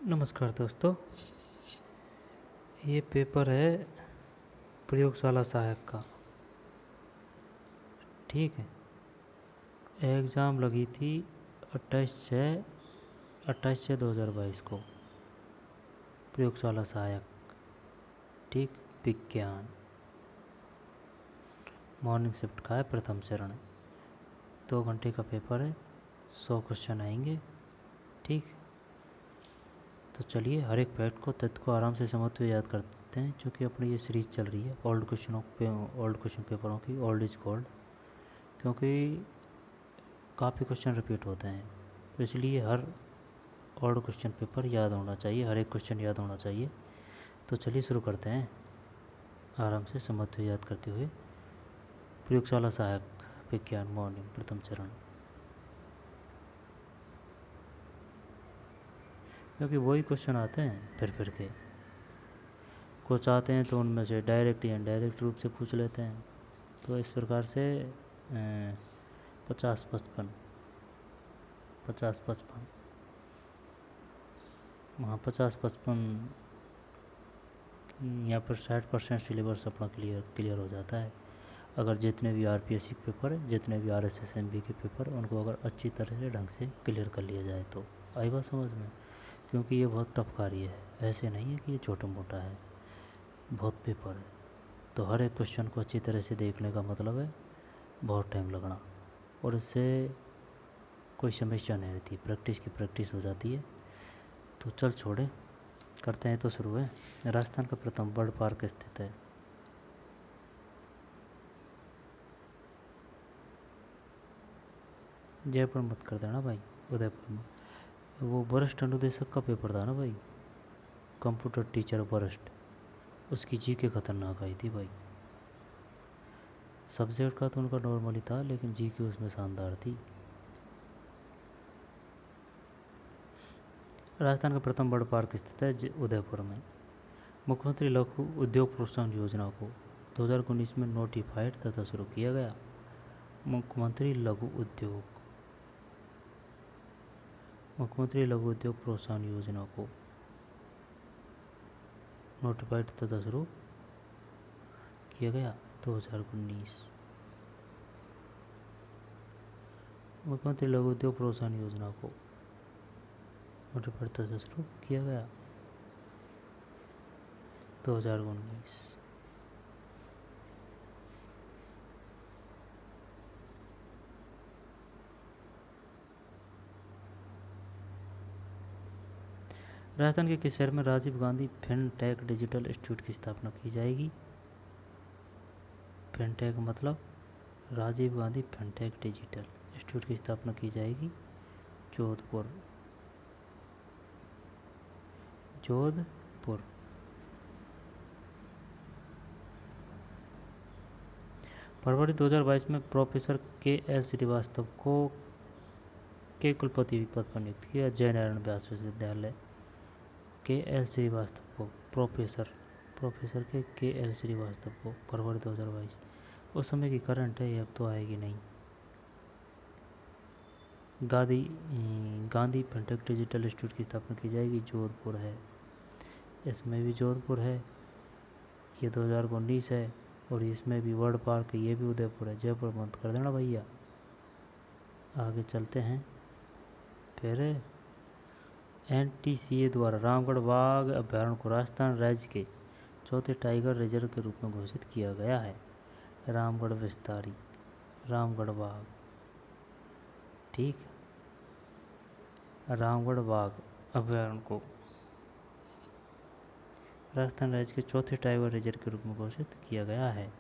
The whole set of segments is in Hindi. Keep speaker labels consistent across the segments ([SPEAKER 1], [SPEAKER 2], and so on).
[SPEAKER 1] नमस्कार दोस्तों, ये पेपर है प्रयोगशाला सहायक का। ठीक है, एग्ज़ाम लगी थी 28/6/2022 को। प्रयोगशाला सहायक, ठीक, विज्ञान, मॉर्निंग शिफ्ट का है, प्रथम चरण। 2 घंटे का पेपर है, 100 क्वेश्चन आएंगे। ठीक, तो चलिए हर एक फैक्ट को, तथ्य को आराम से समझते हुए याद करते हैं, क्योंकि अपनी ये सीरीज़ चल रही है ओल्ड क्वेश्चन पेपरों की, ओल्ड इज गोल्ड। क्योंकि काफ़ी क्वेश्चन रिपीट होते हैं, तो इसलिए हर ओल्ड क्वेश्चन पेपर याद होना चाहिए, हर एक क्वेश्चन याद होना चाहिए। तो चलिए शुरू करते हैं, आराम से समझते हुए याद करते हुए। प्रयोगशाला सहायक विज्ञान मॉर्निंग प्रथम चरण। क्योंकि वही क्वेश्चन आते हैं फिर के, कुछ आते हैं तो उनमें से डायरेक्ट या इनडायरेक्ट रूप से पूछ लेते हैं। तो इस प्रकार से 50-55 50-55 वहाँ 50-55 यहाँ पर 60% सिलेबस अपना क्लियर हो जाता है। अगर जितने भी आरपीएससी के पेपर है, जितने भी आरएसएसएमबी के पेपर, उनको अगर अच्छी तरह से ढंग से क्लियर कर लिया जाए तो आई बात समझ में। क्योंकि ये बहुत टफ कार्य है, ऐसे नहीं है कि ये छोटा मोटा है, बहुत पेपर है। तो हर एक क्वेश्चन को अच्छी तरह से देखने का मतलब है बहुत टाइम लगना, और इससे कोई समस्या नहीं रहती, प्रैक्टिस की प्रैक्टिस हो जाती है। तो चल छोड़े, करते हैं। तो शुरू है। राजस्थान का प्रथम बर्ड पार्क स्थित है। जयपुर मत कर देना भाई, उदयपुर में। वो वरिष्ठ अनुदेशक का पेपर था ना भाई, कंप्यूटर टीचर वरिष्ठ, उसकी जी के खतरनाक आई थी भाई। सब्जेक्ट का तो उनका नॉर्मली था, लेकिन जी के उसमें शानदार थी। राजस्थान का प्रथम बर्ड पार्क स्थित है उदयपुर में। मुख्यमंत्री लघु उद्योग प्रोत्साहन योजना को 2019 में नोटिफाइड तथा शुरू किया गया। मुख्यमंत्री लघु उद्योग प्रोत्साहन योजना को नोटिफाइड तथा शुरू किया गया 2019। मुख्यमंत्री लघु उद्योग प्रोत्साहन योजना को नोटिफाइड तथा शुरू किया गया 2019। राजस्थान के किस शहर में Rajiv Gandhi fintech digital institute की स्थापना की जाएगी? फिनटेक मतलब Rajiv Gandhi fintech digital institute की स्थापना की जाएगी जोधपुर। फरवरी 2022 में प्रोफेसर के.एल. श्रीवास्तव को के कुलपति पद पर नियुक्त किया। जयनारायण व्यास विश्वविद्यालय के.एल. श्रीवास्तव को प्रोफेसर के.एल. श्रीवास्तव को फरवरी 2022। उस समय की करंट है, अब तो आएगी नहीं। गांधी फिनटेक डिजिटल इंस्टीट्यूट की स्थापना की जाएगी, जोधपुर है। इसमें भी जोधपुर है, ये 2019 है। और इसमें भी वर्ड पार्क, ये भी उदयपुर है। जयपुर बंद कर देना भैया। आगे चलते हैं। फिर एनटीसीए द्वारा रामगढ़ बाघ अभ्यारण्य को राजस्थान राज्य के चौथे टाइगर रिजर्व के रूप में घोषित किया गया है। रामगढ़ विस्तारी, रामगढ़ बाघ, ठीक, रामगढ़ बाघ अभ्यारण्य को राजस्थान राज्य के चौथे टाइगर रिजर्व के रूप में घोषित किया गया है।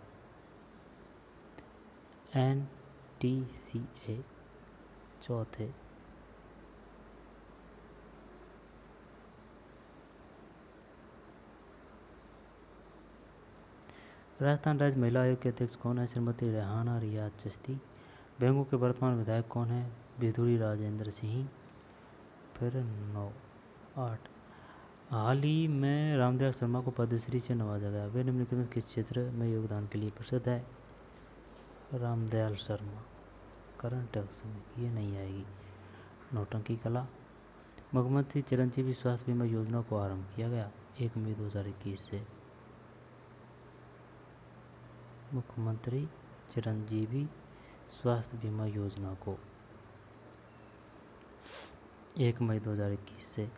[SPEAKER 1] एनटीसीए चौथे। राजस्थान राज्य महिला आयोग के अध्यक्ष कौन है? श्रीमती रेहाना रियाज चिश्ती। बेंगू के वर्तमान विधायक कौन है? विधुरी राजेंद्र सिंह। फिर 9-8। हाल ही में रामदयाल शर्मा को पद्मश्री से नवाजा गया। वे निम्नलिखित में किस क्षेत्र में योगदान के लिए प्रसिद्ध है? रामदयाल शर्मा। करंट है उस समय, ये नहीं आएगी। नौटंकी कला, मुख्यमंत्री चिरंजीवी स्वास्थ्य बीमा योजना को आरंभ किया गया 1 मई 2021 से। मुख्यमंत्री चिरंजीवी स्वास्थ्य बीमा योजना को 1 मई 2021 से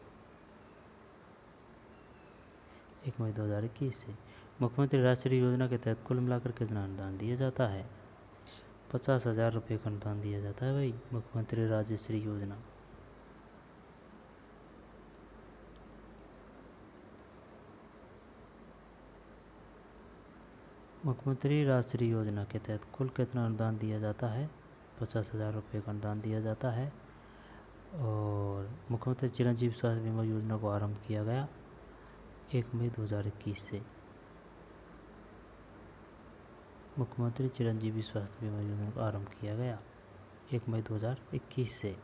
[SPEAKER 1] 1 मई 2021 से मुख्यमंत्री राष्ट्रीय योजना के तहत कुल मिलाकर कितना अनुदान दिया जाता है? 50,000 रुपये का अनुदान दिया जाता है भाई, मुख्यमंत्री राजश्री योजना। मुख्यमंत्री राष्ट्रीय योजना के तहत कुल कितना अनुदान दिया जाता है? 50,000 रुपये का अनुदान दिया जाता है। और मुख्यमंत्री चिरंजीवी स्वास्थ्य बीमा योजना को आरंभ किया गया 1 मई 2021 से। मुख्यमंत्री चिरंजीवी स्वास्थ्य बीमा योजना को आरंभ किया गया 1 मई 2021 से।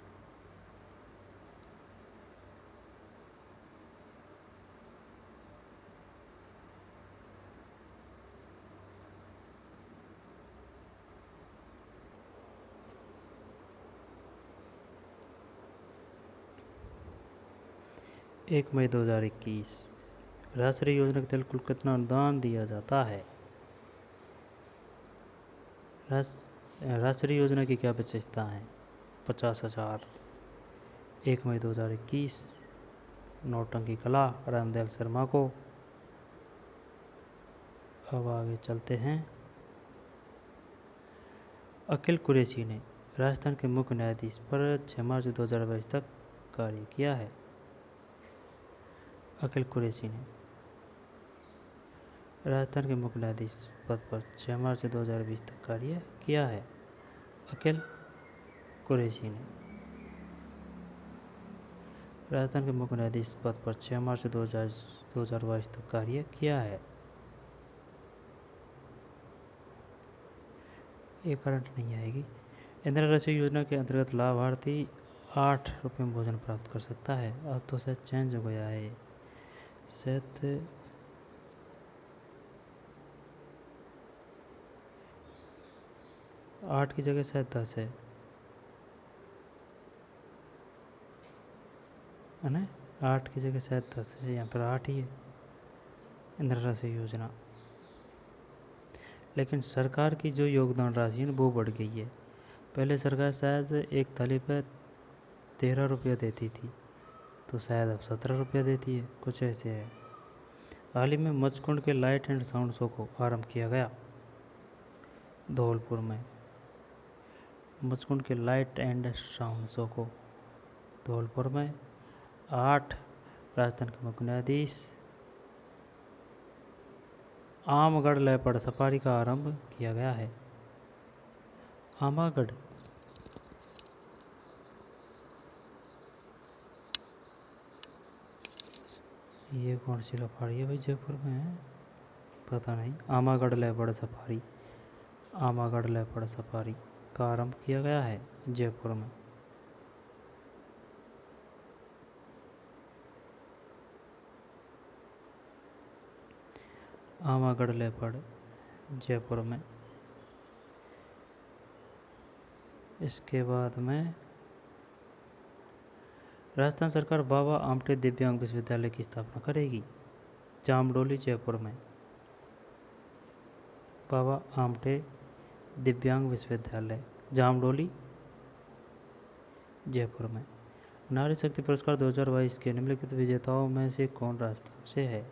[SPEAKER 1] एक मई 2021 राष्ट्रीय योजना के तहत कुल कितना अनुदान दिया जाता है? राष्ट्रीय योजना की क्या विशेषता है? 50,000। 1 मई 2021 नौटंकी कला रामदयाल शर्मा को। अब आगे चलते हैं। अखिल कुरैशी ने राजस्थान के मुख्य न्यायाधीश पर 6 मार्च 2022 तक कार्य किया है। अखिल कुरैशी ने राजस्थान के मुख्य न्यायाधीश पद पर 6 मार्च 2020 तक कार्य किया है। अखिल कुरैशी ने राजस्थान के मुख्य न्यायाधीश पद पर 6 मार्च 2022 तक कार्य किया है। ये करंट नहीं आएगी। इंदिरा रसोई योजना के अंतर्गत लाभार्थी 8 रुपये में भोजन प्राप्त कर सकता है। अब तो शायद चेंज हो गया है, शायद 8 की जगह शायद 10 है ना? 8 की जगह शायद 10 है, यहाँ पर 8 ही है इंदिरा रसोई योजना। लेकिन सरकार की जो योगदान राशि है वो बढ़ गई है। पहले सरकार शायद एक थाली पर 13 रुपया देती थी, तो शायद अब 17 रुपया देती है, कुछ ऐसे है। हाल ही में मचकुंड के लाइट एंड साउंड शो को आरंभ किया गया धौलपुर में। मचकुंड के लाइट एंड साउंड शो को धौलपुर में 8 राजस्थान के मुख्य न्यायाधीश आमगढ़ लेपर्ड सफारी का आरंभ किया गया है। आमागढ़ ये कौन सी सफारी है भाई? जयपुर में है? पता नहीं। Amagarh leopard safari, Amagarh leopard safari का आरंभ किया गया है जयपुर में। आमागढ़ लेपर्ड जयपुर में। इसके बाद में राजस्थान सरकार बाबा आमटे दिव्यांग विश्वविद्यालय की स्थापना करेगी जामडोली जयपुर में। बाबा आमटे दिव्यांग विश्वविद्यालय जामडोली जयपुर में। नारी शक्ति पुरस्कार 2022 के निम्नलिखित विजेताओं में से कौन राजस्थान से है?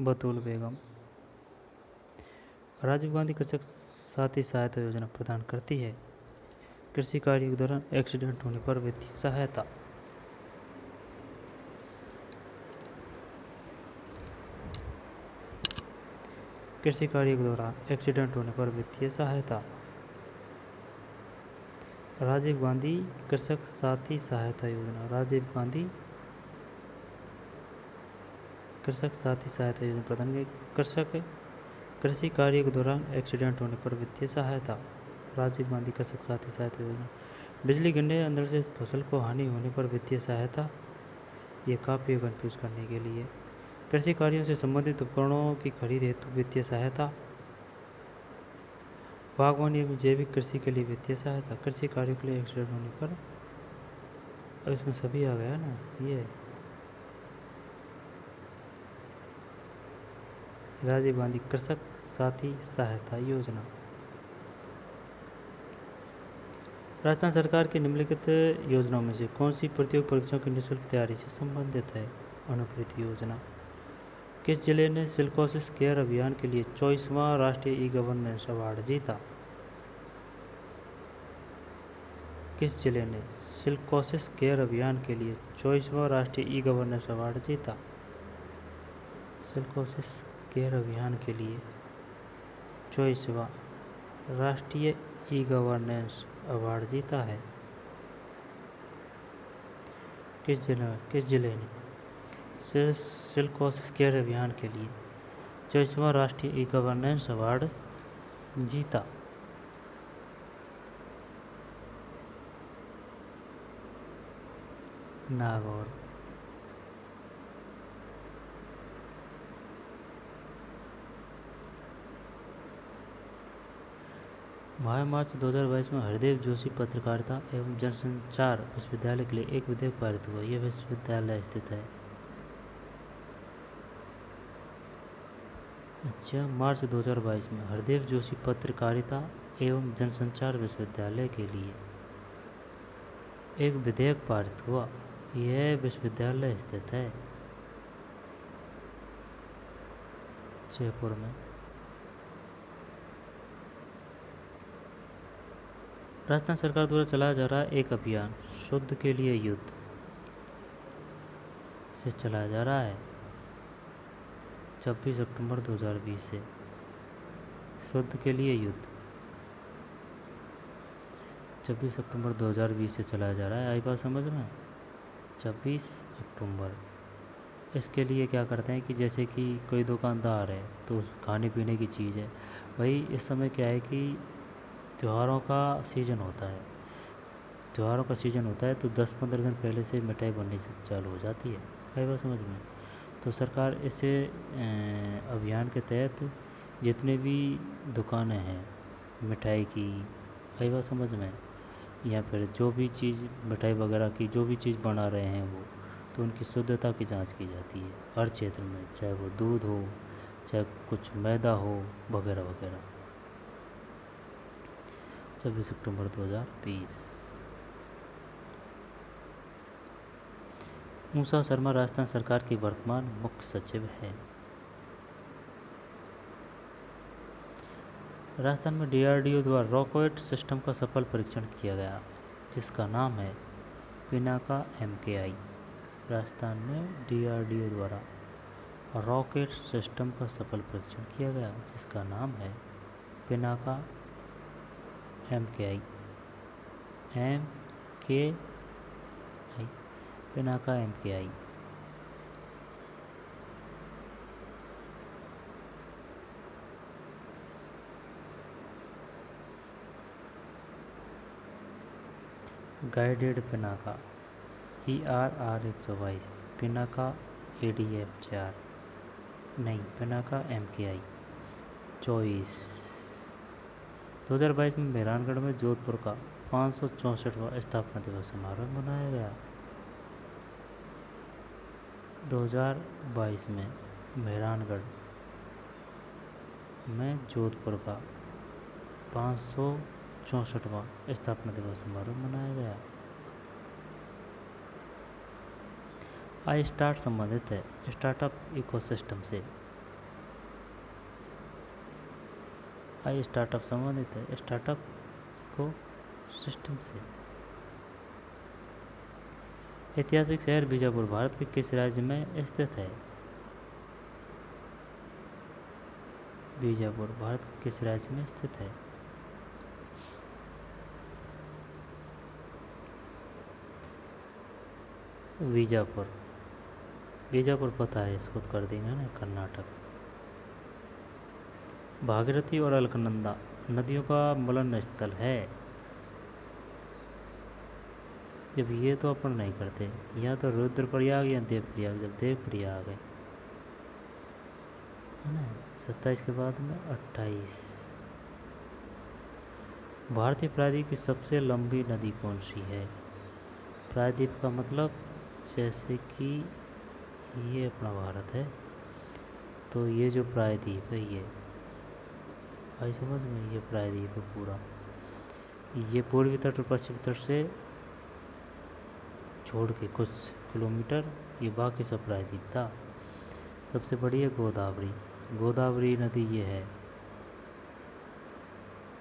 [SPEAKER 1] बतूल बेगम। राजीव गांधी कृषक साथी सहायता योजना प्रदान करती है कृषि कार्य के दौरान एक्सीडेंट होने पर वित्तीय सहायता। कृषि कार्य के दौरान एक्सीडेंट होने पर वित्तीय सहायता। राजीव गांधी कृषक साथी सहायता योजना, राजीव गांधी कृषक साथी सहायता योजना प्रदान कृषक कृषि कार्य के दौरान एक्सीडेंट होने पर वित्तीय सहायता। राजीव गांधी कृषक साथी सहायता योजना। बिजली गिरने अंदर से फसल को हानि होने पर वित्तीय सहायता, ये काफ़ी कंफ्यूज करने के लिए। कृषि कार्यों से संबंधित उपकरणों की खरीद हेतु वित्तीय सहायता। बागवानी एवं जैविक कृषि के लिए वित्तीय सहायता। कृषि कार्यों के लिए एक्सीडेंट होने पर अब इसमें सभी आ गया ना। ये राजीव गांधी कृषक साथी सहायता योजना। राजस्थान सरकार की निम्नलिखित योजनाओं में से कौन सी प्रतियोगी परीक्षाओं की निःशुल्क तैयारी से संबंधित है? अनुप्रीत योजना। किस जिले ने सिलिकोसिस केयर अभियान के लिए 24वां राष्ट्रीय ई गवर्नेंस अवार्ड जीता? किस जिले ने सिलिकोसिस केयर अभियान के लिए 24वां राष्ट्रीय ई गवर्नेंस अवार्ड जीता? सिलिकोसिस केयर अभियान के लिए 24वां राष्ट्रीय ई गवर्नेंस अवार्ड जीता है। किस जिले ने सिलिकोसिस केयर अभियान के लिए 24वां राष्ट्रीय ई गवर्नेंस अवार्ड जीता? नागौर। मार्च 2022 में हरदेव जोशी पत्रकारिता एवं जनसंचार विश्वविद्यालय के लिए एक विधेयक पारित हुआ। यह विश्वविद्यालय स्थित है। अच्छा, मार्च 2022 में हरदेव जोशी पत्रकारिता एवं जनसंचार विश्वविद्यालय के लिए एक विधेयक पारित हुआ। यह विश्वविद्यालय स्थित है जयपुर में। राजस्थान सरकार द्वारा चलाया जा रहा एक अभियान शुद्ध के लिए युद्ध से चलाया जा रहा है 26 अक्टूबर 2020 से। शुद्ध के लिए युद्ध 26 अक्टूबर 2020 से चलाया जा रहा है। आई बात समझ में? 26 अक्टूबर। इसके लिए क्या करते हैं कि जैसे कि कोई दुकानदार है तो खाने पीने की चीज़ है भाई, इस समय क्या है कि त्योहारों का सीज़न होता है। त्योहारों का सीज़न होता है तो 10-15 दिन पहले से मिठाई बननी से चालू हो जाती है। आई बात समझ में? तो सरकार इसे अभियान के तहत जितने भी दुकानें हैं मिठाई की, आई बात समझ में, या फिर जो भी चीज़ मिठाई वगैरह की जो भी चीज़ बना रहे हैं वो, तो उनकी शुद्धता की जांच की जाती है हर क्षेत्र में, चाहे वो दूध हो चाहे कुछ मैदा हो वगैरह वगैरह। 26 अक्टूबर 2020। मूसा शर्मा राजस्थान सरकार की वर्तमान मुख्य सचिव है। राजस्थान में DRDO द्वारा रॉकेट सिस्टम का सफल परीक्षण किया गया जिसका नाम है पिनाका MKI। राजस्थान में DRDO द्वारा रॉकेट सिस्टम का सफल परीक्षण किया गया जिसका नाम है Pinaka MKI। Pinaka MKI। Guided Pinaka ERR 122, Pinaka ADF 4, नहीं पिनाका MKI 24। 2022 में मेहरानगढ़ में जोधपुर का 564वां स्थापना दिवस समारोह मनाया गया। 2022 में मेहरानगढ़ में जोधपुर का 564वां स्थापना दिवस समारोह मनाया गया। आई स्टार्ट संबंधित है स्टार्टअप इकोसिस्टम से। आई स्टार्टअप संबंधित है स्टार्टअप इकोसिस्टम से। ऐतिहासिक शहर बीजापुर भारत के किस राज्य में स्थित है? बीजापुर भारत के किस राज्य में स्थित है? बीजापुर। बीजापुर पता है, इसको कर देंगे ना, कर्नाटक। भागीरथी और अलकनंदा नदियों का मिलन स्थल है। जब ये तो अपन नहीं करते, या तो रुद्रप्रयाग या देवप्रयाग। जब देवप्रयाग है ना 27 के बाद में 28। भारतीय प्रायद्वीप की सबसे लंबी नदी कौन सी है? प्रायद्वीप का मतलब जैसे कि ये अपना भारत है, तो ये जो प्रायद्वीप है ये आई समझ में, ये प्रायद्वीप है पूरा। ये पूर्वी तट और पश्चिमी तट से छोड़ के कुछ किलोमीटर ये बाकी सब प्रायद्वीप था। सबसे बड़ी है गोदावरी। गोदावरी नदी ये है,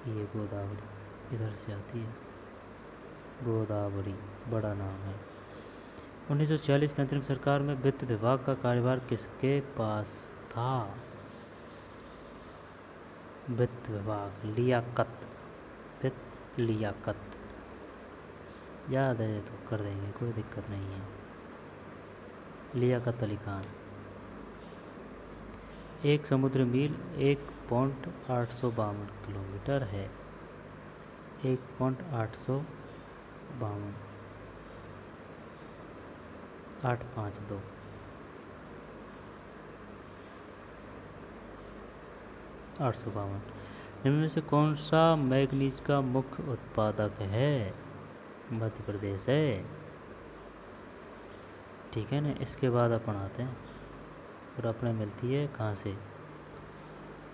[SPEAKER 1] ये गोदावरी इधर से आती है। गोदावरी बड़ा नाम है। 1946 की अंतरिम सरकार में वित्त विभाग का कार्यभार किसके पास था? वित्त विभाग, लियाकत, वित्त लियाकत याद है तो कर देंगे, कोई दिक्कत नहीं है। लियाकत अली खान। एक समुद्र मील 1.852 किलोमीटर है। 1.852 852। निम्न में से कौन सा मैग्नीज का मुख्य उत्पादक है? मध्य प्रदेश है। ठीक है ना। इसके बाद अपन आते हैं और अपने मिलती है कहाँ से,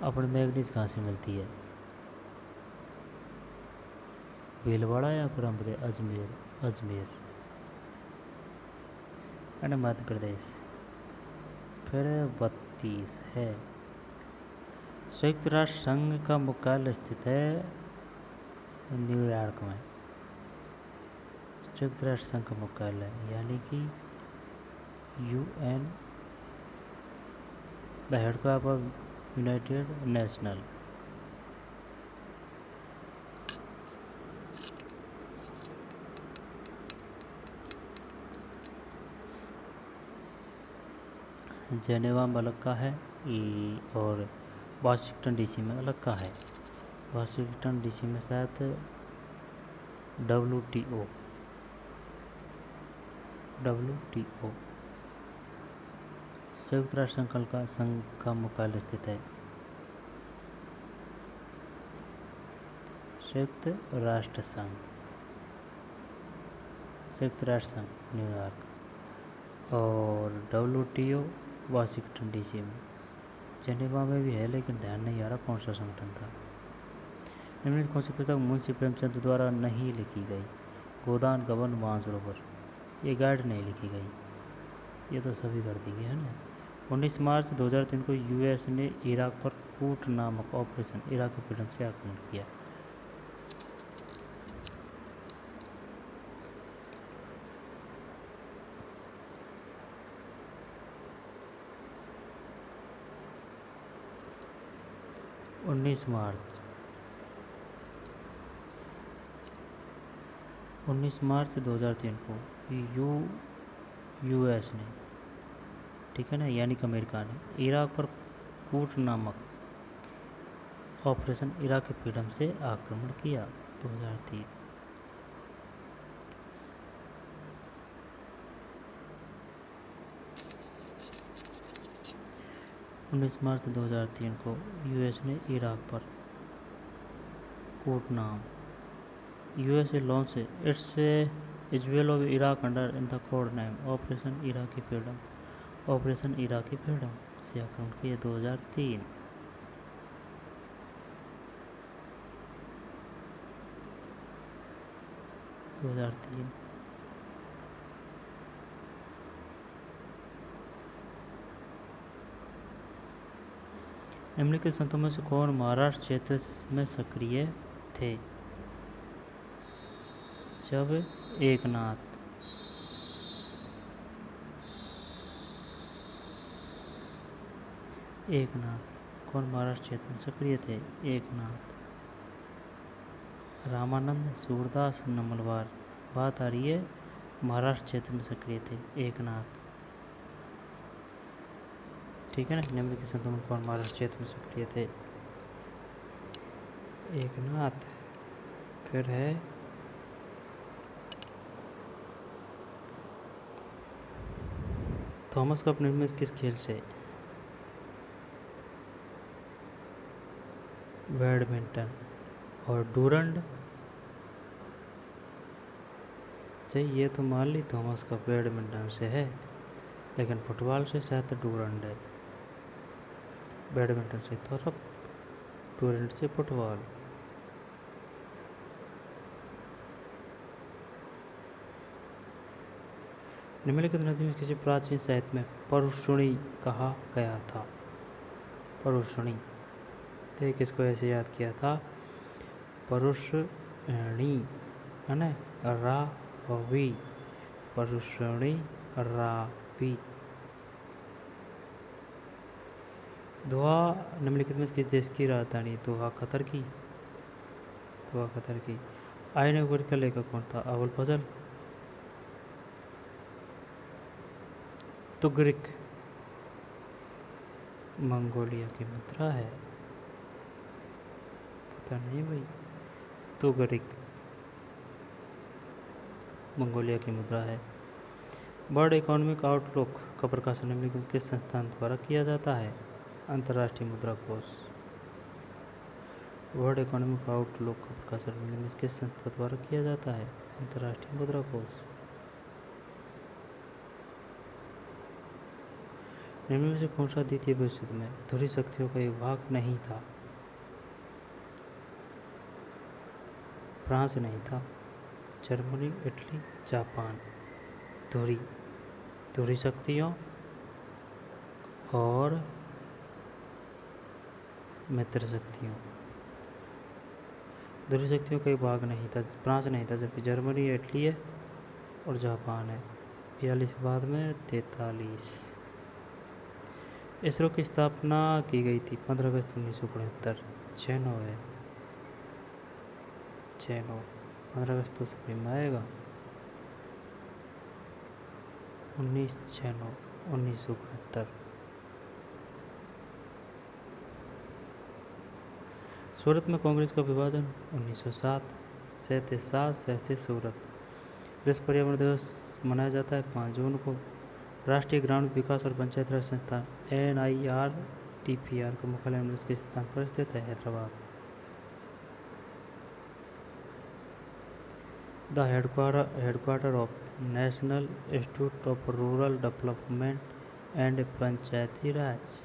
[SPEAKER 1] अपने मैग्नीज कहाँ से मिलती है? भीलवाड़ा या फिर अजमेर? अजमेर है ना, मध्य प्रदेश। फिर 32 है। संयुक्त राष्ट्र संघ का मुख्यालय स्थित है न्यूयॉर्क में। संयुक्त राष्ट्र संघ का मुख्यालय यानी कि UN, the headquarter of United national. Geneva में अलग का है और वाशिंगटन DC में अलग का है। वाशिंगटन DC में शायद WTO संयुक्त राष्ट्र संघ का मुख्यालय स्थित है संयुक्त राष्ट्र संघ न्यूयॉर्क। और WTO वाशिंगटन DC में। जेनेवा में भी है लेकिन ध्यान नहीं आ रहा कौन सा संगठन था। निम्नलिखित कौन सी पुस्तक मुंशी प्रेमचंद द्वारा नहीं लिखी गई? गोदान गबन मानसरोवर। ये गाइड नहीं लिखी गई, ये तो सभी कर दी गई है ना। 19 मार्च 2003 को US ने इराक पर कूट नामक ऑपरेशन इराकी फ्रीडम से आक्रमण किया। उन्नीस मार्च 2003 को US ने, ठीक है ना, यानी कि अमेरिका ने इराक पर कूट नामक ऑपरेशन इराकी फ्रीडम से आक्रमण किया 2003। 19 मार्च 2003 को US ने इराक पर कूट नाम USA launched its Israel of Iraq under the code name operation Iraqi freedom से आक्रमण किया 2003। निम्नलिखित संतों में से कौन महाराष्ट्र क्षेत्र में सक्रिय थे? जब एकनाथ कौन महाराष्ट्र क्षेत्र में सक्रिय थे? एकनाथ। रामानंद, सूरदास, नमलवार। बात आ रही है महाराष्ट्र क्षेत्र में सक्रिय थे एकनाथ। ठीक है ना। निम्नलिखित संतों में कौन महाराष्ट्र क्षेत्र में सक्रिय थे? एकनाथ। फिर है थॉमस कप निर्मित किस खेल से? बैडमिंटन। और डूरंड अच्छा ये तो मान ली थॉमस का बैडमिंटन से है, लेकिन फुटबॉल से शायद डूरंड है। बैडमिंटन से थॉरप, डूरंड से फुटबॉल। निम्नलिखित नदी में किसी प्राचीन साहित्य में परुषणी कहा गया था? परुषणी, तो किसको ऐसे याद किया था? परुषणी है ना, रावी, परुषणी रावी। दोहा निम्नलिखित में किस देश की राजधानी? दोहा कतर की, दोहा कतर की। आईने ऊपर का लेखक कौन था? अबुल फजल, तुगरिक। मंगोलिया की मुद्रा है, पता नहीं भाई। तुगरिक मंगोलिया की मुद्रा है। वर्ल्ड इकोनॉमिक आउटलुक का प्रकाशन निम्नलिखित किस संस्थान द्वारा किया जाता है? अंतर्राष्ट्रीय मुद्रा कोष। वर्ल्ड इकोनॉमिक आउटलुक का प्रकाशन निम्नलिखित किस संस्था द्वारा किया जाता है? अंतर्राष्ट्रीय मुद्रा कोष। निम्न में से कौन सा द्वितीय विश्व युद्ध में ध्रुवीय शक्तियों का एक भाग नहीं था? फ्रांस नहीं था, जर्मनी, इटली, जापान। ध्रुवीय शक्तियों और मित्र शक्तियों, ध्रुवीय शक्तियों का एक भाग नहीं था, फ्रांस नहीं था, जबकि जर्मनी, इटली है और जापान है। 42 के बाद में 43। इसरो की स्थापना की गई थी 15 अगस्त 1969। 6-9 है, 6-9। 15 अगस्त तो सभी में आएगा। 1969, 1969। सूरत में कांग्रेस का विभाजन 1907। 7 से सूरत। विश्व पर्यावरण दिवस मनाया जाता है 5 जून को। राष्ट्रीय ग्रामीण विकास और पंचायत राज संस्थान NIRDPR का मुख्यालय निम्न के स्थान पर स्थित है? Hyderabad. The headquarter of national institute of rural development and Panchayati Raj.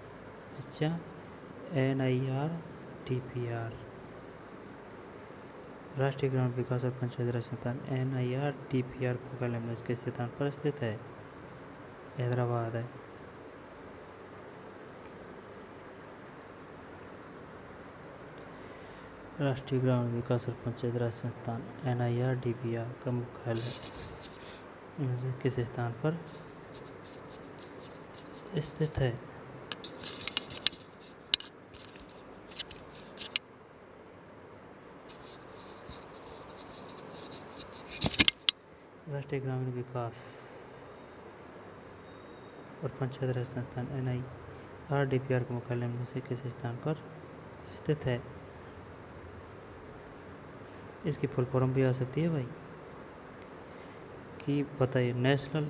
[SPEAKER 1] अच्छा, NIRDPR, राष्ट्रीय ग्रामीण विकास और पंचायत राज संस्थान NIRDPR का मुख्यालय निम्न के स्थान पर स्थित है? हैदराबाद है। राष्ट्रीय ग्रामीण विकास और पंचायत राज संस्थान NIRDPR का मुख्यालय किस स्थान पर स्थित है? राष्ट्रीय ग्रामीण विकास और पंचायत राज संस्थान NIRDPR का मुख्यालय में से किस स्थान पर स्थित है? इसकी फुल फॉर्म भी आ सकती है भाई, कि बताइए। नेशनल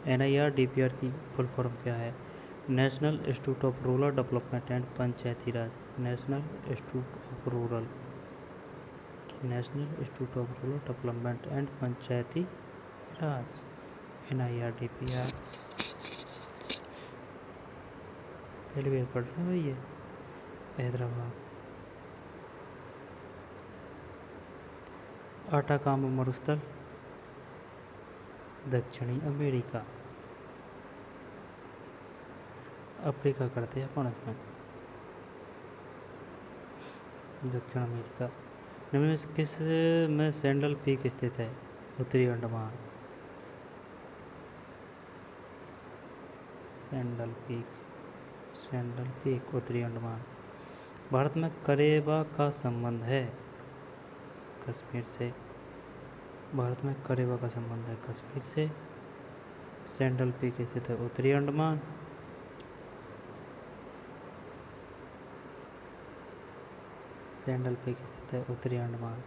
[SPEAKER 1] NIRDPR की फुल फॉर्म क्या है? National institute of rural development and Panchayati Raj. National institute of rural development and Panchayati Raj, NIRDPR। पहली बार पढ़ रहे हैं भाई ये। हैदराबाद। आटाकामा मरुस्थल दक्षिणी अमेरिका। अफ्रीका करते हैं अपन इसमें। दक्षिण अमेरिका। निम्न में किस में सैंडल पीक स्थित है? उत्तरी अंडमान। सैंडल पीक उत्तरी अंडमान। भारत में करेबा का संबंध है कश्मीर से। भारत में करेबा का संबंध है कश्मीर से। सैंडल पीक स्थित है उत्तरी अंडमान। सैंडल पीक स्थित है उत्तरी Andaman.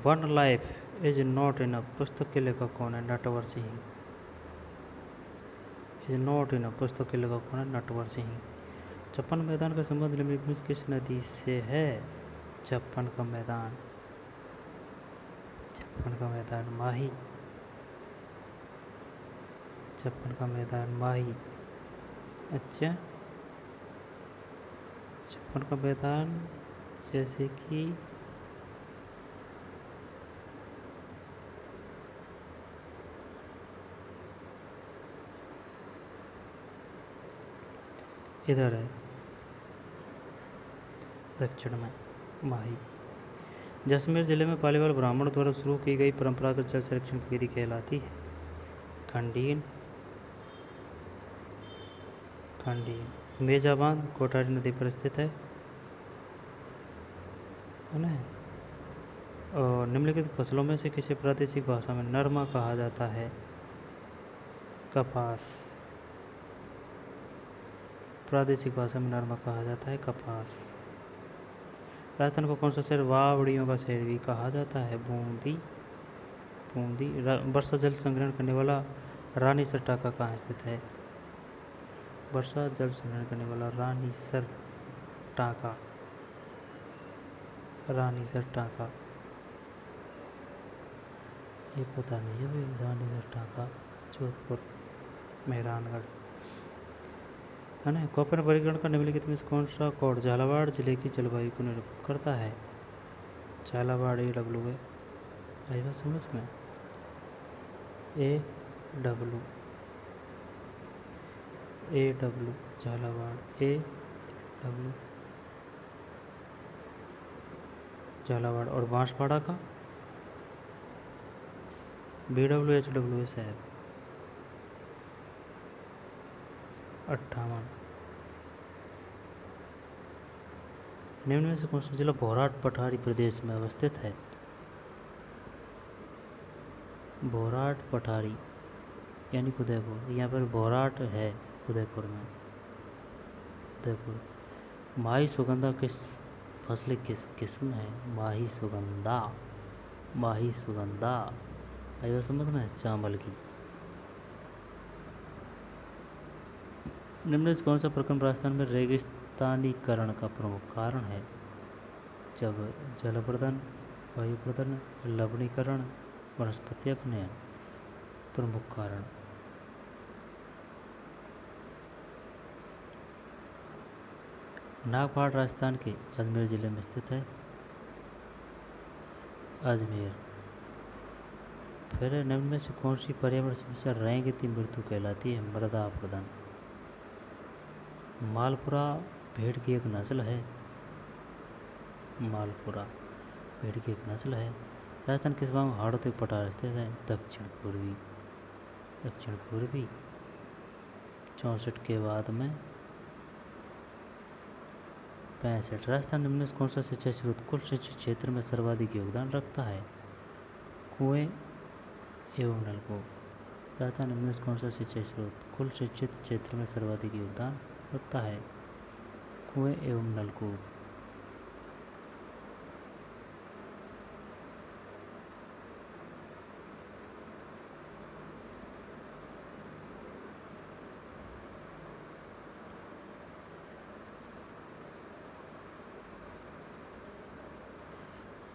[SPEAKER 1] One life is not enough पुस्तक के लेखक कौन है? Natwar Singh. Is not enough पुस्तक के लेखक कौन है? नटवर सिंह। छप्पन मैदान का संबंध निम्नलिखित में से किस नदी से है? छप्पन का मैदान, छप्पन का मैदान माही, छप्पन का मैदान माही। अच्छा, छप्पन का मैदान जैसे कि इधर है दक्षिण में माही। जैसलमेर जिले में पालीवाल ब्राह्मण द्वारा शुरू की गई परंपरागत जल संरक्षण की विधि कहलाती है? खंडीन, खंडीन। मेजा बांध कोटारी नदी पर स्थित है ना? और निम्नलिखित फसलों में से किसी प्रादेशिक भाषा में नरमा कहा जाता है? कपास। प्रादेशिक भाषा में नरमा कहा जाता है कपास। राजस्थान को कौन सा शहर वावड़ियों का शहर भी कहा जाता है? बूंदी, बूंदी। वर्षा जल संग्रहण करने वाला रानीसर टाका कहाँ स्थित है? वर्षा जल संग्रहण करने वाला रानीसर टाका, रानीसर टाका। ये पता नहीं है भाई। रानीसर टाका जोधपुर, मेहरानगढ़ है ना? कॉपर वर्गीकरण का निम्नलिखित में से कौन सा कोड झालावाड़ जिले की जलवायु को निरूपित करता है? झालावाड़ AW है। आई बात समझ में? AW, AW Jhalawar, AW Jhalawar. और बांसवाड़ा का BWHW शहर 58। निम्न में से कौन सा जिला भोराट पठारी प्रदेश में अवस्थित है? भोराट पठारी यानी उदयपुर। यहाँ पर भोराट है उदयपुर में, उदयपुर। माही सुगंधा किस फसल किस किस्म है? माही सुगंधा, माही सुगंधा। आइए समझ में? चावल की। निम्न से कौन सा प्रकरण राजस्थान में रेगिस्तानीकरण का प्रमुख कारण है? जब जल प्रदन, वायु प्रदन, लवणीकरण, वनस्पति अपनयन। प्रमुख कारण। नागपाड़ राजस्थान के अजमेर जिले में स्थित है? अजमेर। फिर निम्न में से कौन सी पर्यावरण समस्या रेंगती मृत्यु कहलाती है? मृदा अपरदन। मालपुरा भेड़ की एक नस्ल है? मालपुरा भेड़ की एक नस्ल है। राजस्थान किस भाग में हाड़ौती पठार स्थित है? दक्षिण पूर्वी, दक्षिण पूर्वी। 64 के बाद में 65। राजस्थान निम्न में कौन सा सिंचाई स्रोत कुल सिंचित क्षेत्र में सर्वाधिक योगदान रखता है? कुएं एवं नलकूप। राजस्थान निम्न में कौन सा सिंचाई स्रोत कुल सिंचित क्षेत्र में सर्वाधिक योगदान रखता है? कुएं एवं नलकूप।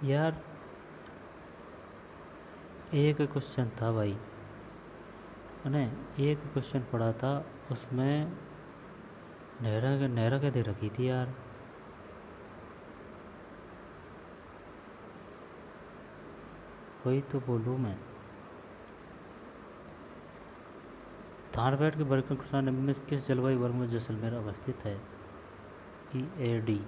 [SPEAKER 1] यार एक क्वेश्चन था भाई, है एक क्वेश्चन पढ़ा था, उसमें नहरा के दे रखी थी यार। वही तो बोलूँ मैं। थानपेट के बरकन कृष्णा निम्न में किस जलवायु वर्ग में जैसलमेर अवस्थित है? EAD।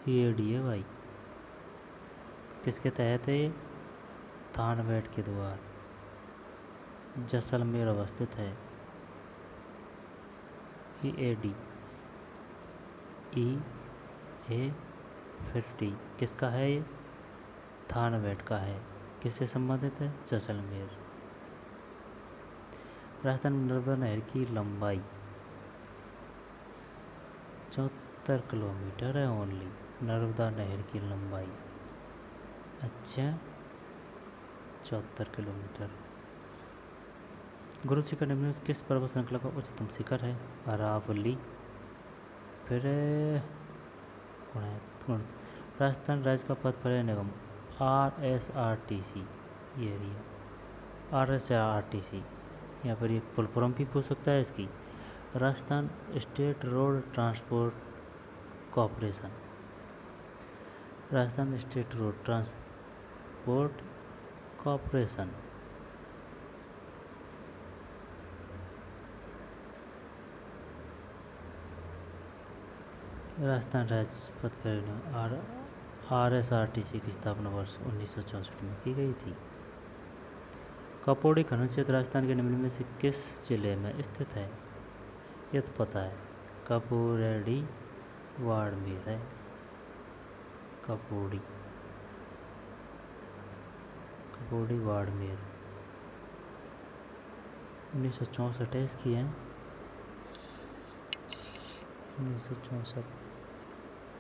[SPEAKER 1] EAD है भाई। किसके तहत है ये? थानपेट के द्वार जैसलमेर अवस्थित है। EAD, EA50 किसका है ये? थानपेट का है। किससे संबंधित है? जैसलमेर। राजस्थान में नर्मदा नहर की लंबाई किलोमीटर है ओनली नर्मदा नहर की लंबाई। अच्छा 74 किलोमीटर। गुरु शिखर निम्न में किस पर्वत श्रृंखला का उच्चतम शिखर है? अरावली। फिर राजस्थान राज्य का पथ परिवहन निगम RSRTC ये एरिया RSRTC यहाँ पर ये फुल फॉर्म भी पूछ सकता है इसकी। Rajasthan state road transport corporation. Rajasthan state road transport corporation. Rajasthan राज्य पथ परिवहन RSRTC की स्थापना वर्ष 1964 में की गई थी। कपौड़ी खनन क्षेत्र राजस्थान के निम्न में से किस जिले में स्थित है? ये तो पता है, कपूरेडी बाड़मेर है। कपौड़ी बाड़मेर 1964 है इसकी है 1964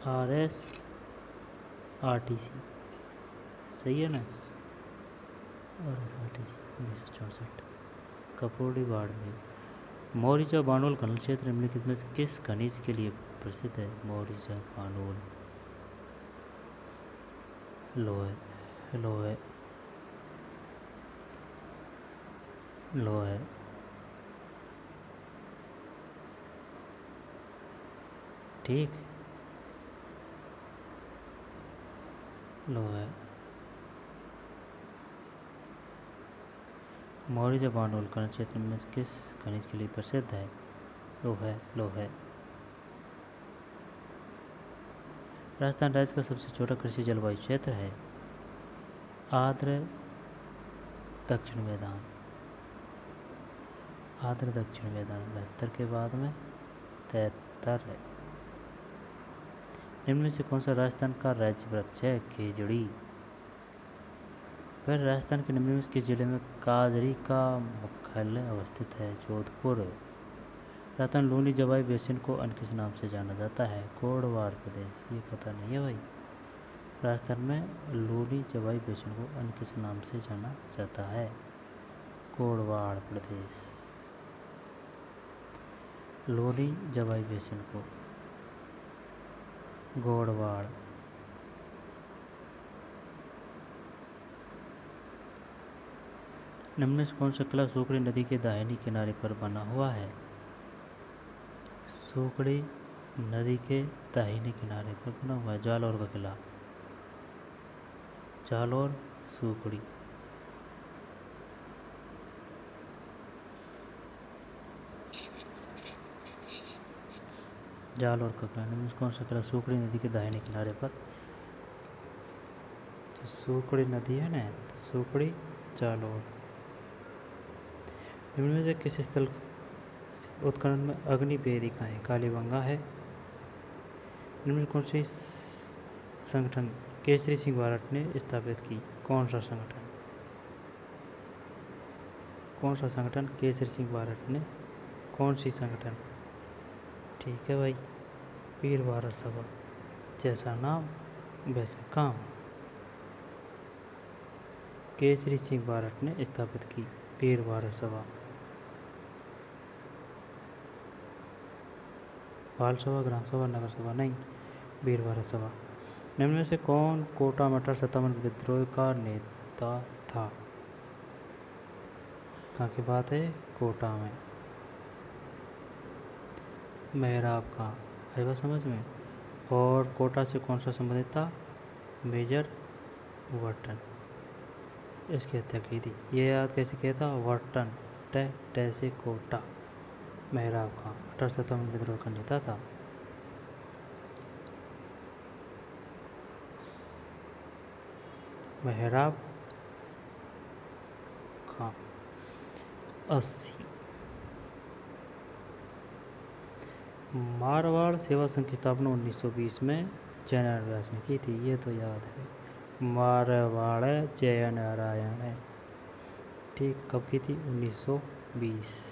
[SPEAKER 1] RSRTC सही है ना? RSRTC 1964 कपौड़ी बाड़मेर। मोरिजा बानोल खनन क्षेत्र निम्नलिखित में से किस खनिज के लिए प्रसिद्ध है? मोरिजा बानोल लोहे ठीक लोहे। मोरिजा बानोल खनन क्षेत्र में किस खनिज के लिए प्रसिद्ध है? लोहे। राजस्थान राज्य का सबसे छोटा कृषि जलवायु क्षेत्र है? आर्द्र दक्षिण मैदान 72 के बाद में 73 है। निम्न में से कौन सा राजस्थान का राज्य वृक्ष है? खेजड़ी। फिर राजस्थान के निम्न में किस जिले में काजरी का मुख्यालय अवस्थित है? जोधपुर। राजस्थान लूनी जवाई बेसिन को अन्य किस नाम से जाना जाता है? कोडवार प्रदेश। ये पता नहीं है भाई। राजस्थान में लूनी जवाई बेसिन को अन्य किस नाम से जाना जाता है? कोडवार प्रदेश। लूनी जवाई बेसिन को गोड़वाड़। निम्न में कौन सा किला सूकड़ी नदी के दाहिनी किनारे पर बना हुआ है? सूकड़ी नदी के दाहिने किनारे पर बना हुआ है जालौर का किला। जालौर सूकड़ी। जालौर का किला निम्न कौन सा किला सूकड़ी नदी के दाहिने किनारे पर? तो सूकड़ी नदी है ना, तो सूकड़ी जालौर। निम्न में से किस स्थल उत्खनन में अग्नि वेदिका है? कालीबंगा है। निम्न में कौन सी संगठन केसरी सिंह बारट ने स्थापित की? कौन सा संगठन केसरी सिंह बारट ने कौन सी संगठन? ठीक है भाई, वीर भारत सभा। जैसा नाम वैसा काम। केसरी सिंह बारट ने स्थापित की वीर भारत सभा। बाल सभा, ग्राम सभा, नगर सभा नहीं, वीर भारत सभा। निम्न में से कौन कोटा मटर सत्तावन विद्रोह का नेता था? कहाँ की बात है? कोटा में। मेहराब खां आएगा समझ में। और कोटा से कौन सा संबंधित था? मेजर वर्टन। इसकी हत्या की थी। ये याद कैसे किया था? वर्टन से कोटा। मेहराब खां 1857 विद्रोह का नेता था। मेहराब खां 80। मारवाड़ सेवा संघ की स्थापना 1920 में जयनारायण व्यास ने की थी। ये तो याद है, मारवाड़ जयनारायण। ठीक, कब की थी? 1920।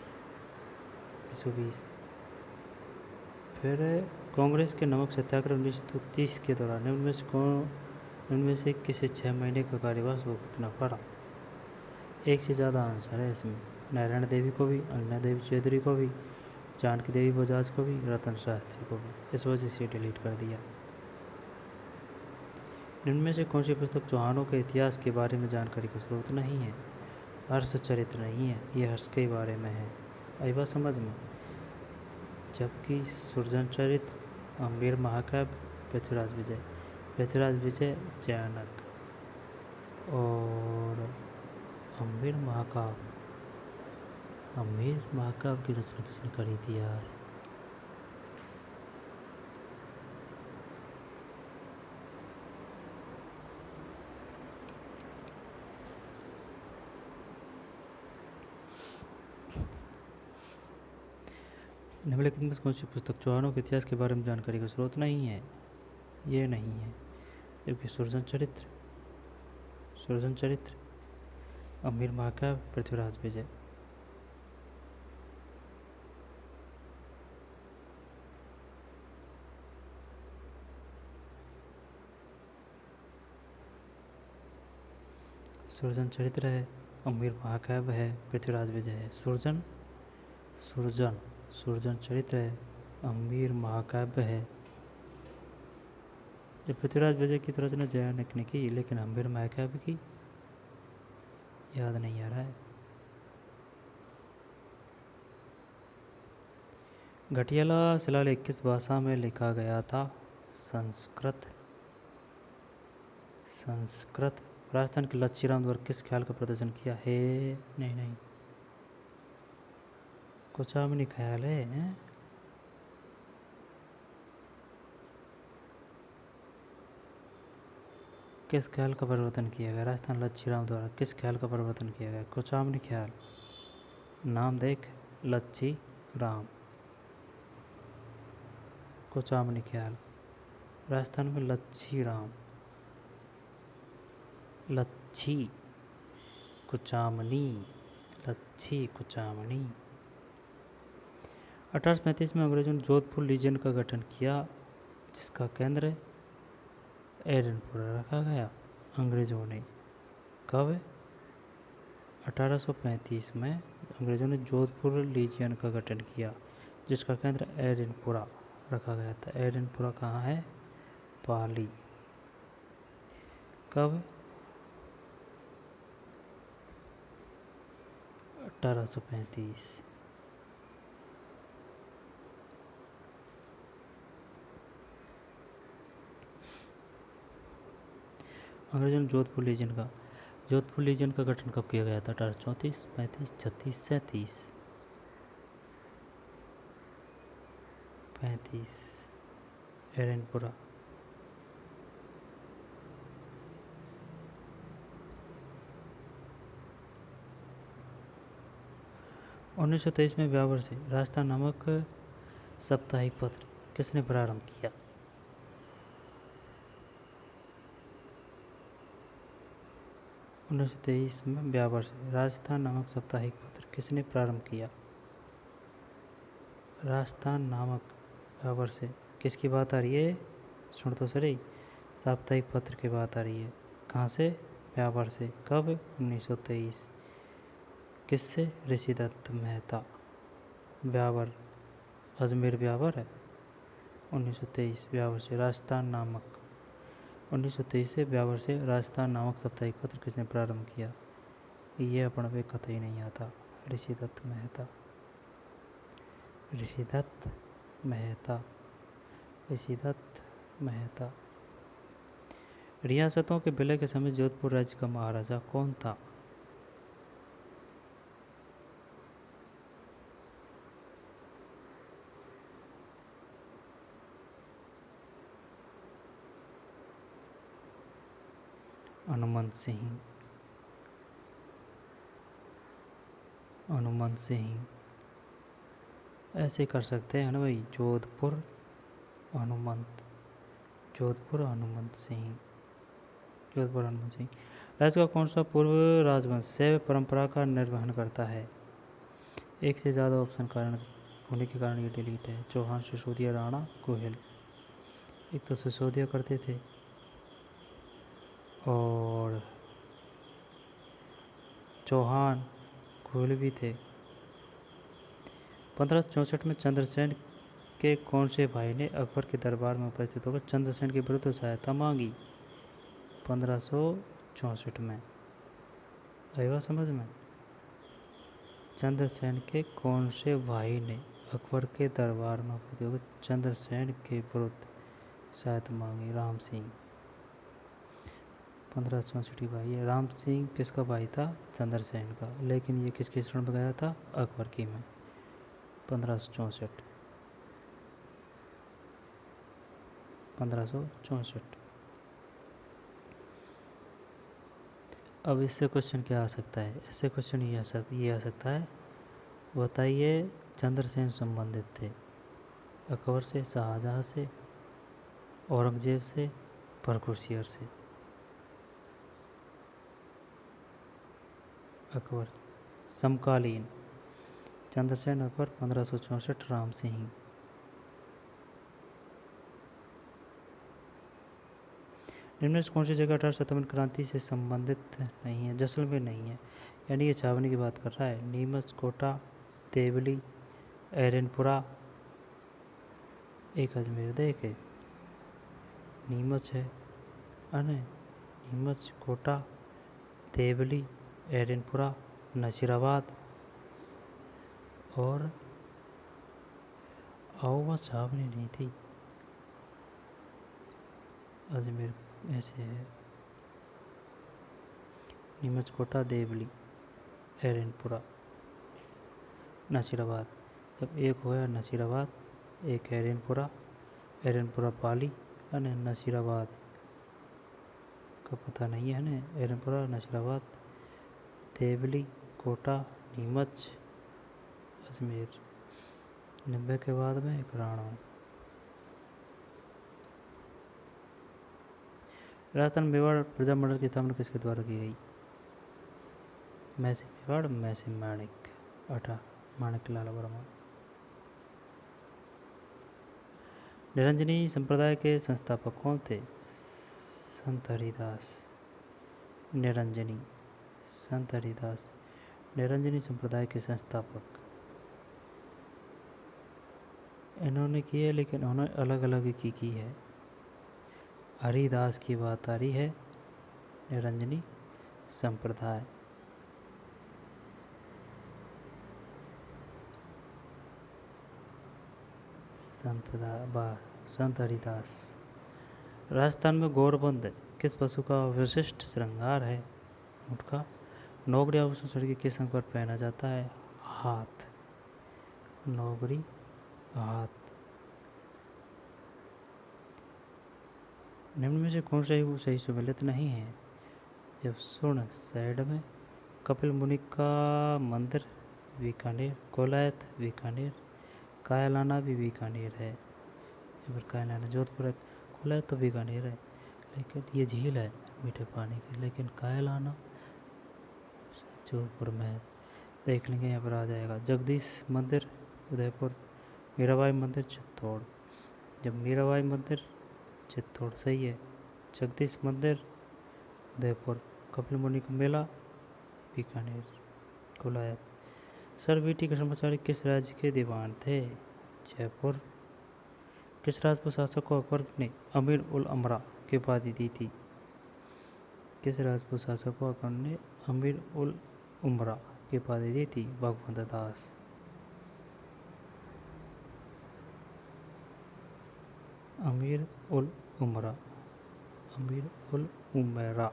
[SPEAKER 1] फिर कांग्रेस के नमक सत्याग्रह 1930 के दौरान इनमें से किसे 6 महीने का कार्यवास भुगतना पड़ा? एक से ज़्यादा आंसर है इसमें। नारायण देवी को भी, अन्ना देवी चौधरी को भी, जानकी देवी बजाज को भी, रतन शास्त्री को भी। इस वजह से डिलीट कर दिया। इनमें से कौन सी पुस्तक चौहानों के इतिहास के बारे में जानकारी का स्रोत नहीं है? हर्ष चरित्र नहीं है, ये हर्ष के बारे में है। आई बात समझ में? जबकि सुरजन चरित्र, अम्बीर महाकाव्य, पृथ्वीराज विजय जयानक और अम्बीर महाकाव्य की रचना किसने करी थी यार? निम्नलिखित में कौन सी पुस्तक चौहानों के इतिहास के बारे में जानकारी का स्रोत नहीं है? ये नहीं है। जबकि सुरजन चरित्र, अम्बीर महाकाव्य, पृथ्वीराज विजय। सुरजन चरित्र है, अम्बीर महाकाव्य है, पृथ्वीराज विजय है। सुरजन चरित्र है, अम्बीर महाकाव्य है। जब पृथ्वीराज विजय की रचना जयानक ने की, लेकिन अम्बीर महाकाव्य की याद नहीं आ रहा है। घटियाला शिलालेख किस भाषा में लिखा गया था? संस्कृत। राजस्थान के लच्छीराम द्वारा किस ख्याल का प्रदर्शन किया है? नहीं, कुछ नहीं ख्याल है। किस ख्याल का परिवर्तन किया गया? राजस्थान लच्छीराम द्वारा किस ख्याल का परिवर्तन किया गया? कुछ नहीं ख्याल। नाम देख, लच्छी राम, कुछ नहीं ख्याल। राजस्थान में लच्छी राम, लच्छी कुचामनी, 1835 में अंग्रेजों ने जोधपुर लीजियन का गठन किया, जिसका केंद्र एडनपुरा रखा गया। अंग्रेजों ने कब? 1835 में अंग्रेजों ने जोधपुर लीजियन का गठन किया, जिसका केंद्र एडनपुरा रखा गया था। एडनपुरा कहाँ है? पाली। कब? 1835। अंग्रेजों ने जोधपुर लीजियन का गठन कब किया गया था? 1834, 35, 36, 37। 35। एडनपुरा। 1923 में ब्यावर से राजस्थान नामक साप्ताहिक पत्र किसने प्रारंभ किया? में ब्यावर से राजस्थान नामक साप्ताहिक पत्र किसने प्रारंभ किया? राजस्थान नामक ब्यावर से किसकी बात आ रही है? सुन तो सही, साप्ताहिक पत्र की बात आ रही है। कहाँ से? ब्यावर से। कब? 1923। किससे? ऋषिदत्त मेहता। ब्यावर, अजमेर ब्यावर है। 1923 ब्यावर से राजस्थान नामक 1923 से ब्यावर से राजस्थान नामक साप्ताहिक पत्र किसने प्रारंभ किया? ये अपन पे कतई नहीं आता। ऋषिदत्त मेहता। रियासतों के विलय के समय जोधपुर राज्य का महाराजा कौन था? हनुमंत सिंह। ऐसे कर सकते हैं ना भाई, जोधपुर हनुमंत सिंह। राज्य का कौन सा पूर्व राजवंश शैव परंपरा का निर्वहन करता है? एक से ज़्यादा ऑप्शन कारण होने के कारण ये डिलीट है। चौहान, सिसोदिया, राणा, गोहिल। एक तो सिसोदिया करते थे और चौहान, गोहिल भी थे। 1564 में चंद्रसेन के कौन से भाई ने अकबर के दरबार में उपस्थित होकर चंद्रसेन के विरुद्ध सहायता मांगी? 1564 में। आएगा समझ में? चंद्रसेन के कौन से भाई ने अकबर के दरबार में उपस्थित होकर चंद्रसेन के विरुद्ध सहायता मांगी? राम सिंह। 1564 भाई है। राम सिंह किसका भाई था? चंद्रसेन का। लेकिन ये किसके शरण में गया था? अकबर की में। 1564। 1564। अब इससे क्वेश्चन क्या आ सकता है? इससे क्वेश्चन ये आ सकता है, बताइए चंद्रसेन संबंधित थे अकबर से, शाहजहाँ से, औरंगजेब से, बरखुरशियर से? अकबर। समकालीन। चंद्रसेन, अकबर, 1564, राम सिंह। निम्न में कौन सी जगह 1857 क्रांति से संबंधित नहीं है? जैसलमेर नहीं है, यानी ये छावनी की बात कर रहा है। नीमच, कोटा, देवली, एरनपुरा, एक अजमेर। देखे नीमच है, अने नीमच, कोटा, देवली, एरनपुरा, नसीराबाद और आउवा छावनी नहीं थी, अजमेर ऐसे है। नीमच, कोटा, देवली, एरनपुरा, नसीराबाद। जब एक होया नसीराबाद, एक एरनपुरा, एरनपुरा पाली अने नसीराबाद का पता नहीं है ने। एरनपुरा, नसीराबाद, देवली, कोटा, नीमच, अजमेर। 90 के बाद में एक राणा। राजस्थान मेवाड़ प्रजामंडल की स्थापना किसके द्वारा की गई? मैसी मेवाड़, मैसी माणिक। 8 माणिक लाल वर्मा। निरंजनी संप्रदाय के संस्थापक कौन थे? संत हरिदास। निरंजनी, संत हरिदास निरंजनी संप्रदाय के संस्थापक। इन्होंने की है, लेकिन उन्होंने अलग अलग की है। हरिदास की बात आ रही है, निरंजनी संप्रदाय। संत हरिदास। राजस्थान में गौरबंद किस पशु का विशिष्ट श्रृंगार है? ऊँट का। नौगरी आभूषण शरीर के किस अंग पर पहना जाता है? हाथ। नौगरी, हाथ। निम्न में से कौन सा सही सुमेलित नहीं है? जब सुन साइड में कपिल मुनि का मंदिर बीकानेर, कोलायत बीकानेर, कायलाना भी बीकानेर है। जब कायलाना जोधपुर है, कोलायत तो बीकानेर है, लेकिन ये झील है मीठे पानी की। लेकिन कायलाना जोधपुर में है। देख लेंगे, यहाँ पर आ जाएगा। जगदीश मंदिर उदयपुर, मीराबाई मंदिर चित्तौड़। जब मीराबाई मंदिर चित्तौड़ सही है, जगदीश मंदिर उदयपुर, कपिल मुनि का मेला बीकानेर, कोलायत। सर वीटी कृष्णमाचार्य किस राज्य के दीवान थे? जयपुर। किस राजपूत शासक को अकबर ने अमीर उल अमरा की उपाधि दी थी? किस राजपूत शासक को अकबर ने अमीर उल उमरा की उपाधि दी थी? भगवंत दास। अमीर उल उमरा, अमीर उल उमरा।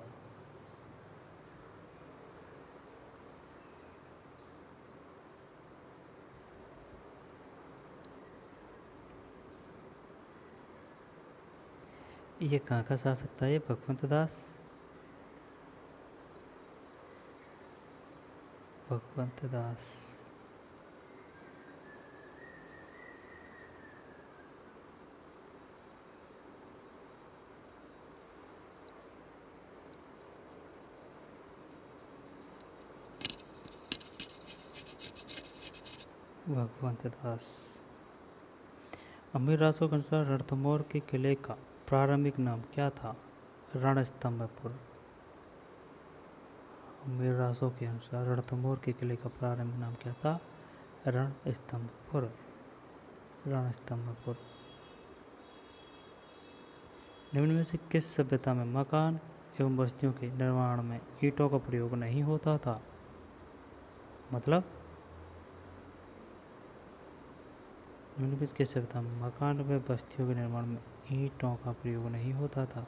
[SPEAKER 1] ये कहाँ का शासक था? ये भगवंत दास। भगवंत दास। भगवंत दास। अमीर रासो के अनुसार रणथंभौर के किले का प्रारंभिक नाम क्या था? रणस्तंभपुर। अमीर रासो के अनुसार रणथंभौर के किले का प्रारंभिक नाम क्या था? रणस्तंभपुर। रणस्तंभपुर। निम्न में से किस सभ्यता में मकान एवं बस्तियों के निर्माण में ईंटों का प्रयोग नहीं होता था? मतलब निम्न में से किस सभ्यता में मकान व बस्तियों के निर्माण में ईंटों का प्रयोग नहीं होता था?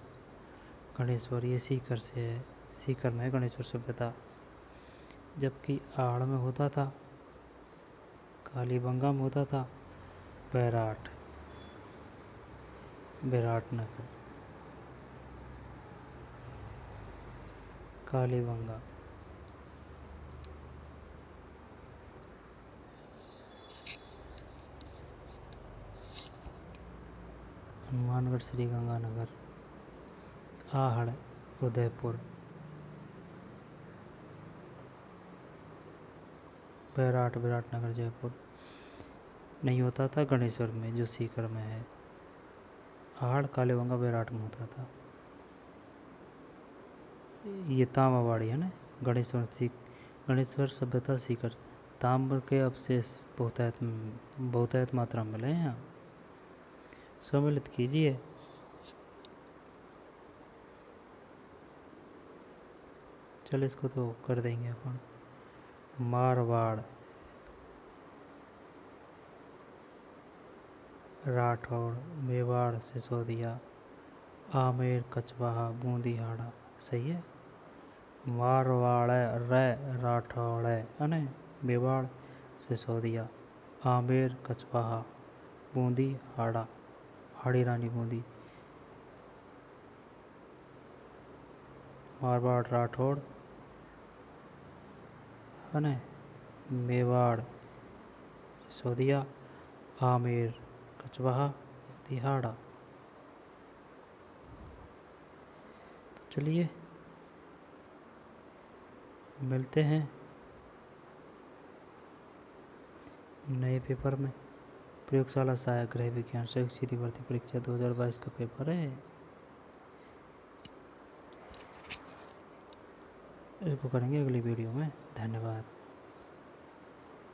[SPEAKER 1] गणेश्वर, ये सीकर से है। सीकर में गणेश्वर सभ्यता। जबकि आहड़ में होता था, कालीबंगा में होता था, विराटनगर, कालीबंगा। हनुमानगढ़, श्री गंगानगर, आहड़, उदयपुर, विराटनगर, जयपुर। नहीं होता था गणेश्वर में, जो सीकर में है। आहड़, कालीबंगा, विराट में होता था। ये तामावाड़ी है ना, गणेश्वर सभ्यता सीकर। ताम्र के अवशेष बहुतायत मात्रा में मिले हैं यहाँ। सम्मिलित कीजिए। चल इसको तो कर देंगे अपन। मारवाड़, राठौड़, मेवाड़, सिसोदिया, आमेर, कचवाहा, बूंदी, हाड़ा। सही है। मारवाड़, राठौड़ अने मेवाड़, सिसोदिया, आमेर, कचवाहा, बूंदी, हाड़ा, हाड़ी रानी बूंदी। मारवाड़, राठौड़ अने मेवाड़, सिसोदिया, आमेर, कचवाहा, बूंदी, हाड़ा। तो चलिए मिलते हैं नए पेपर में। प्रयोगशाला सहायक गृह विज्ञान संयुक्त सीधी भर्ती परीक्षा 2022 का पेपर है। इसको करेंगे अगली वीडियो में। धन्यवाद।